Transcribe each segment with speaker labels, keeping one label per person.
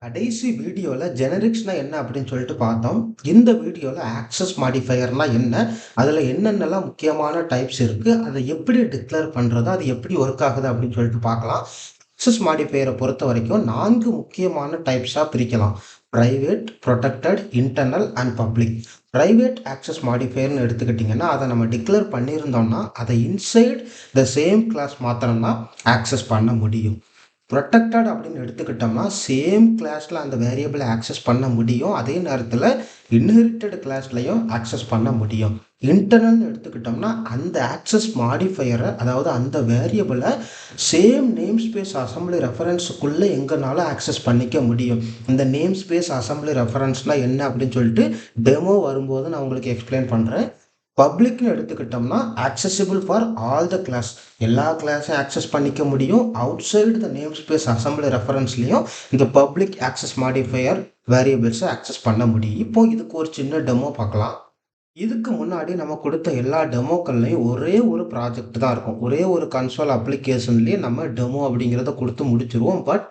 Speaker 1: கடைசி வீடியோல ஜெனரிக்ஸ்னா என்ன அப்படின்னு சொல்லிட்டு பார்த்தோம். இந்த வீடியோல ஆக்சஸ் மாடிஃபையர்னா என்ன? அதுல என்னென்னலாம் முக்கியமான டைப்ஸ் இருக்கு? அதை எப்படி டிக்ளேர் பண்றது? அது எப்படி ஒர்க் ஆகுது அப்படின்னு சொல்லிட்டு பார்க்கலாம். ஆக்சஸ் மாடிஃபையரை பொறுத்த வரைக்கும் 4 முக்கியமான டைப்ஸா பிரிக்கலாம். Private, protected, internal and public. Private access மாடிஃபையர்னு எடுத்துக்கிட்டிங்கன்னா, அதை நம்ம டிக்ளேர் பண்ணியிருந்தோம்னா, அதை இன்சைட் த சேம் கிளாஸ் மாத்திரம் தான் ஆக்சஸ் பண்ண முடியும். ப்ரொடெக்டட் அப்படின்னு எடுத்துக்கிட்டோம்னா சேம் கிளாஸில் அந்த வேரியபிளை ஆக்சஸ் பண்ண முடியும். அதே நேரத்தில் இன்ஹெரிட்டட் கிளாஸ்லையும் ஆக்சஸ் பண்ண முடியும். இன்டர்னல்னு எடுத்துக்கிட்டோம்னா அந்த ஆக்சஸ் மாடிஃபையரை, அதாவது அந்த வேரியபிளை சேம் நேம் ஸ்பேஸ் அசம்பிளி ரெஃபரன்ஸுக்குள்ளே எங்கனாலும் ஆக்சஸ் பண்ணிக்க முடியும். இந்த நேம் ஸ்பேஸ் அசம்பிளி ரெஃபரன்ஸ்னால் என்ன அப்படின்னு சொல்லிட்டு டெமோ வரும்போது நான் உங்களுக்கு எக்ஸ்பிளைன் பண்ணுறேன். பப்ளிக்னு எடுத்துக்கிட்டோம்னா accessible for all the class, எல்லா கிளாஸையும் ஆக்சஸ் பண்ணிக்க முடியும். Outside the name space assembly ரெஃபரன்ஸ்லையும் இந்த பப்ளிக் ஆக்சஸ் மாடிஃபையர் வேரியபிள்ஸை ஆக்சஸ் பண்ண முடியும். இப்போ இதுக்கு ஒரு சின்ன டெமோ பார்க்கலாம். இதுக்கு முன்னாடி நம்ம கொடுத்த எல்லா டெமோக்கள்லையும் ஒரே ஒரு ப்ராஜெக்ட் தான் இருக்கும். ஒரே ஒரு கன்சோல் அப்ளிகேஷன்லேயே நம்ம டெமோ அப்படிங்கிறத கொடுத்து முடிச்சிருவோம். பட்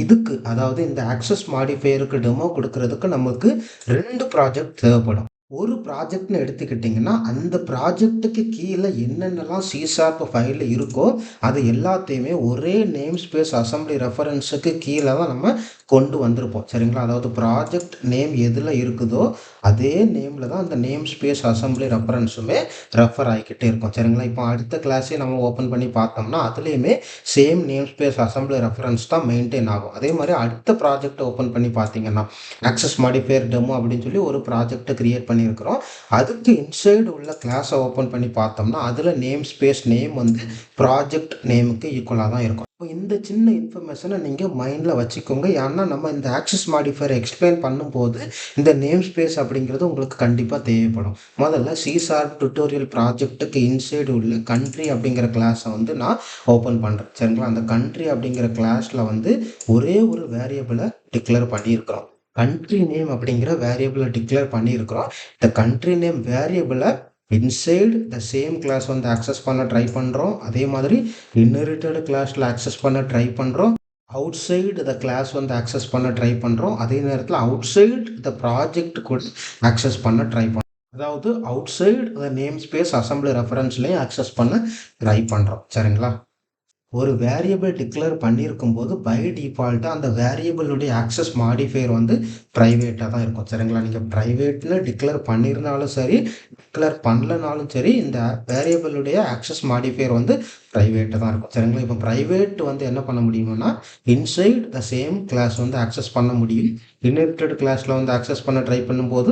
Speaker 1: இதுக்கு, அதாவது இந்த ஆக்சஸ் மாடிஃபையருக்கு டெமோ கொடுக்கறதுக்கு நமக்கு 2 ப்ராஜெக்ட் தேவைப்படும். ஒரு ப்ராஜெக்ட்னு எடுத்துக்கிட்டிங்கன்னா அந்த ப்ராஜெக்ட்டுக்கு கீழே என்னென்னலாம் சிஷார்ப் ஃபைலில் இருக்கோ அது எல்லாத்தையுமே ஒரே நேம் ஸ்பேஸ் அசம்பிளி ரெஃபரன்ஸுக்கு கீழே தான் நம்ம கொண்டு வந்திருப்போம். சரிங்களா? அதாவது ப்ராஜெக்ட் நேம் எதில் இருக்குதோ அதே நேமில் தான் அந்த நேம் ஸ்பேஸ் அசம்பிளி ரெஃபரன்ஸுமே ரெஃபர் ஆகிக்கிட்டே இருக்கும். சரிங்களா? இப்போ அடுத்த கிளாஸே நம்ம ஓப்பன் பண்ணி பார்த்தோம்னா அதுலேயுமே same name space assembly reference தான் மெயின்டைன் ஆகும். அதே மாதிரி அடுத்த ப்ராஜெக்ட் ஓப்பன் பண்ணி பார்த்தீங்கன்னா ஆக்சஸ் மாடிஃபையர் டெமோ அப்படின்னு சொல்லி ஒரு ப்ராஜெக்ட்டை கிரியேட் பண்ணியிருக்கிறோம். அதுக்கு இன்சைடு உள்ள கிளாஸை ஓப்பன் பண்ணி பார்த்தோம்னா அதில் நேம் ஸ்பேஸ் நேம் வந்து ப்ராஜெக்ட் நேமுக்கு ஈக்குவலாக தான் இருக்கும். இப்போ இந்த சின்ன இன்ஃபர்மேஷனை நீங்கள் மைண்டில் வச்சுக்கோங்க. ஏன்னா நம்ம இந்த ஆக்சஸ் மாடிஃபையர் எக்ஸ்பிளைன் பண்ணும்போது இந்த நேம் ஸ்பேஸ் அப்படிங்கிறது உங்களுக்கு கண்டிப்பாக தேவைப்படும். முதல்ல சிஷார்ப் டுட்டோரியல் ப்ராஜெக்ட்டுக்கு இன்சைடு உள்ள கண்ட்ரி அப்படிங்கிற கிளாஸை வந்து நான் ஓப்பன் பண்ணுறேன். சரிங்களா? அந்த கண்ட்ரி அப்படிங்கிற கிளாஸில் வந்து ஒரே ஒரு வேரியபிளை டிக்ளேர் பண்ணியிருக்கிறோம். கண்ட்ரி நேம் அப்படிங்கிற வேரியபிளை டிக்ளேர் பண்ணியிருக்கிறோம். இந்த கண்ட்ரி நேம் வேரியபிளை இன்சைடு த சேம் கிளாஸ் வந்து ஆக்சஸ் பண்ண ட்ரை பண்ணுறோம். அதே மாதிரி இன்ஹெரிட்டட் கிளாஸில் ஆக்சஸ் பண்ண ட்ரை பண்ணுறோம். அவுட் சைடு த கிளாஸ் வந்து ஆக்சஸ் பண்ண ட்ரை பண்ணுறோம். அதே நேரத்தில் அவுட் சைடு த ப்ராஜெக்ட் கூட ஆக்சஸ் பண்ண ட்ரை பண்ணுறோம். அதாவது outside the name space assembly ரெஃபரன்ஸ்லேயும் ஆக்சஸ் பண்ண ட்ரை பண்ணுறோம். சரிங்களா? ஒரு வேரியபிள் டிக்ளேர் பண்ணியிருக்கும் போது பை டிஃபால்ட்டாக அந்த வேரியபிளுடைய ஆக்சஸ் மாடிஃபையர் வந்து ப்ரைவேட்டாக தான் இருக்கும். சரிங்களா? நீங்கள் ப்ரைவேட்னு டிக்ளேர் பண்ணியிருந்தாலும் சரி, டிக்ளேர் பண்ணலனாலும் சரி, இந்த வேரியபிளுடைய ஆக்சஸ் மாடிஃபையர் வந்து ப்ரைவேட்டாக தான் இருக்கும். சரிங்களா? இப்போ ப்ரைவேட் வந்து என்ன பண்ண முடியும்னா இன்சைட் த சேம் கிளாஸ் வந்து ஆக்சஸ் பண்ண முடியும். இன்ஹெரிட்டட் கிளாஸில் வந்து ஆக்சஸ் பண்ண ட்ரை பண்ணும்போது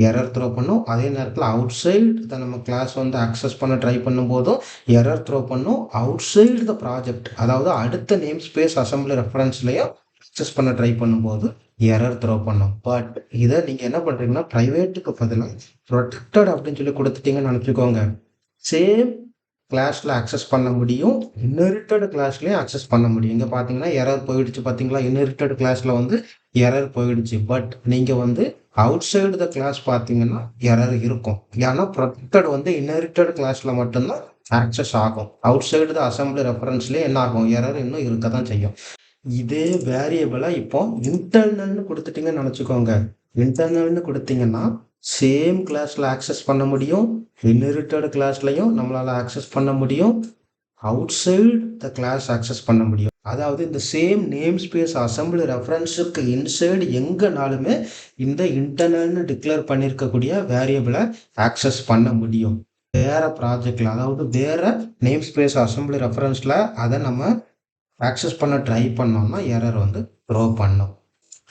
Speaker 1: எரர் த்ரோ பண்ணும். அதே நேரத்தில் அவுட் சைடு த நம்ம கிளாஸ் வந்து ஆக்சஸ் பண்ண ட்ரை பண்ணும்போதும் எரர் த்ரோ பண்ணும். அவுட் சைடு த ப்ராஜெக்ட், அதாவது அடுத்த நேம் ஸ்பேஸ் அசம்பிளி ரெஃபரன்ஸ்லையும் ஆக்சஸ் பண்ண ட்ரை பண்ணும்போது எரர் த்ரோ பண்ணும். பட் இதை நீங்கள் என்ன பண்ணுறீங்கன்னா ப்ரைவேட்டுக்கு பதிலாக ப்ரொடெக்டட் அப்படின்னு சொல்லி கொடுத்துட்டீங்கன்னு நினச்சிக்கோங்க. சேம் கிளாஸில் ஆக்சஸ் பண்ண முடியும். இன்ஹெரிட்டட் கிளாஸ்லேயும் ஆக்சஸ் பண்ண முடியும். இங்கே பார்த்தீங்கன்னா எரர் போயிடுச்சு. பார்த்தீங்களா? இன்ஹெரிட்டட் கிளாஸில் வந்து எரர் போயிடுச்சு. பட் நீங்கள் வந்து அவுட் சைடு த கிளாஸ் பார்த்தீங்கன்னா எரர் இருக்கும். ஏன்னா ப்ரொடெக்டட் வந்து இன்ஹெரிட்டட் கிளாஸில் மட்டும்தான் ஆக்சஸ் ஆகும். அவுட் சைடு த அசம்பிளி ரெஃபரன்ஸ்லேயே என்ன ஆகும்? எரர் இன்னும் இருக்க தான் செய்யும். இதே வேரியபிளை இப்போ இன்டர்னல்னு கொடுத்துட்டீங்கன்னு நினச்சிக்கோங்க. இன்டர்னல்னு கொடுத்தீங்கன்னா சேம் கிளாஸில் ஆக்சஸ் பண்ண முடியும். இன்ஹெரிட்டட் கிளாஸ்லையும் நம்மளால் ஆக்சஸ் பண்ண முடியும். Outside the class access பண்ண முடியும். அதாவது இந்த சேம் நேம் ஸ்பேஸ் அசம்பிளி ரெஃபரன்ஸுக்கு இன்சைடு எங்கேனாலுமே இந்த இன்டர்னல்னு டிக்ளேர் பண்ணியிருக்கக்கூடிய வேரியபிளை ஆக்சஸ் பண்ண முடியும். வேறு ப்ராஜெக்டில், அதாவது வேறு நேம் ஸ்பேஸ் அசம்பிளி ரெஃபரன்ஸில் அதை நம்ம ஆக்சஸ் பண்ண ட்ரை பண்ணோம்னா எரர் வந்து த்ரோ பண்ணும்.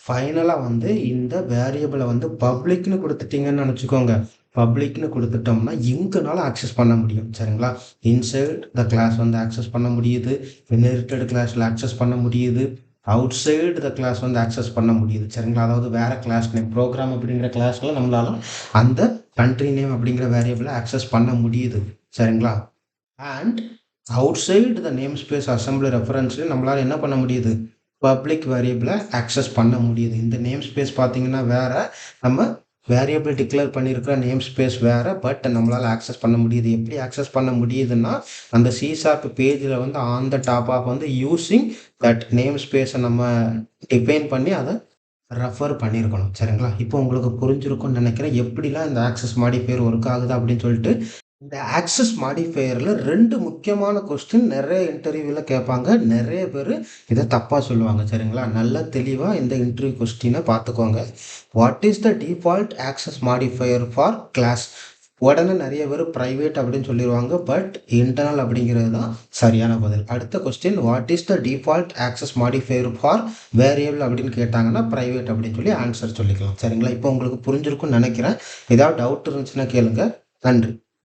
Speaker 1: ஃபைனலாக வந்து இந்த வேரியபிளை வந்து பப்ளிக்னு கொடுத்துட்டீங்கன்னு நினச்சிக்கோங்க. பப்ளிக்னு கொடுத்துட்டோம்னா எங்கனாலும் ஆக்சஸ் பண்ண முடியும். சரிங்களா? இன்சைட் த கிளாஸ் வந்து ஆக்சஸ் பண்ண முடியுது. இன்ஹெரிட்டட் கிளாஸில் ஆக்சஸ் பண்ண முடியுது. அவுட் சைடு த கிளாஸ் வந்து ஆக்சஸ் பண்ண முடியுது. சரிங்களா? அதாவது வேறு கிளாஸ் நேம், ப்ரோக்ராம் அப்படிங்கிற கிளாஸில் நம்மளால அந்த கண்ட்ரி நேம் அப்படிங்கிற வேரியபிளை ஆக்சஸ் பண்ண முடியுது. சரிங்களா? And outside the name space assembly ரெஃபரன்ஸ்லையும் நம்மளால் என்ன பண்ண முடியுது? பப்ளிக் வேரியபிளை ஆக்சஸ் பண்ண முடியுது. இந்த நேம் ஸ்பேஸ் பார்த்தீங்கன்னா வேறு, நம்ம வேரியபிள் டிக்ளேர் பண்ணியிருக்கிற நேம் ஸ்பேஸ் வேறு. பட் நம்மளால் ஆக்சஸ் பண்ண முடியுது. எப்படி ஆக்சஸ் பண்ண முடியுதுன்னா அந்த சிஷார்ப் பேஜில் வந்து ஆன் த டாப் ஆஃப் வந்து யூஸிங் தட் நேம் ஸ்பேஸை நம்ம டிஃபைன் பண்ணி அதை ரெஃபர் பண்ணியிருக்கணும். சரிங்களா? இப்போ உங்களுக்கு புரிஞ்சிருக்கும்னு நினைக்கிறேன். எப்படிலாம் இந்த ஆக்சஸ் மாடிஃபையர் ஒர்க் ஆகுது அப்படின்னு சொல்லிட்டு. இந்த ஆக்சஸ் மாடிஃபையர்ல 2 முக்கியமான கொஸ்டின் நெறைய இன்டர்வியூல கேட்பாங்க. நெறைய பேரு இத தப்பா சொல்லுவாங்க. சரிங்களா? நல்லா தெளிவா இந்த இன்டர்வியூ கொஸ்டின பார்த்துக்கோங்க. What is the default access modifier for class? உடனே நெறைய பேரு பிரைவேட் அப்படின்னு சொல்லிருவாங்க. பட் இன்டர்னல் அப்படிங்கிறது தான் சரியான பதில். அடுத்த question what is the default access modifier for variable அப்படின்னு கேட்டாங்கன்னா, பிரைவேட் அப்படின்னு சொல்லி ஆன்சர் சொல்லிக்கலாம். சரிங்களா? இப்போ உங்களுக்கு புரிஞ்சிருக்கும்னு நெனைக்கிறேன். ஏதாவது டவுட் இருந்துச்சுன்னா கேளுங்க. நன்றி.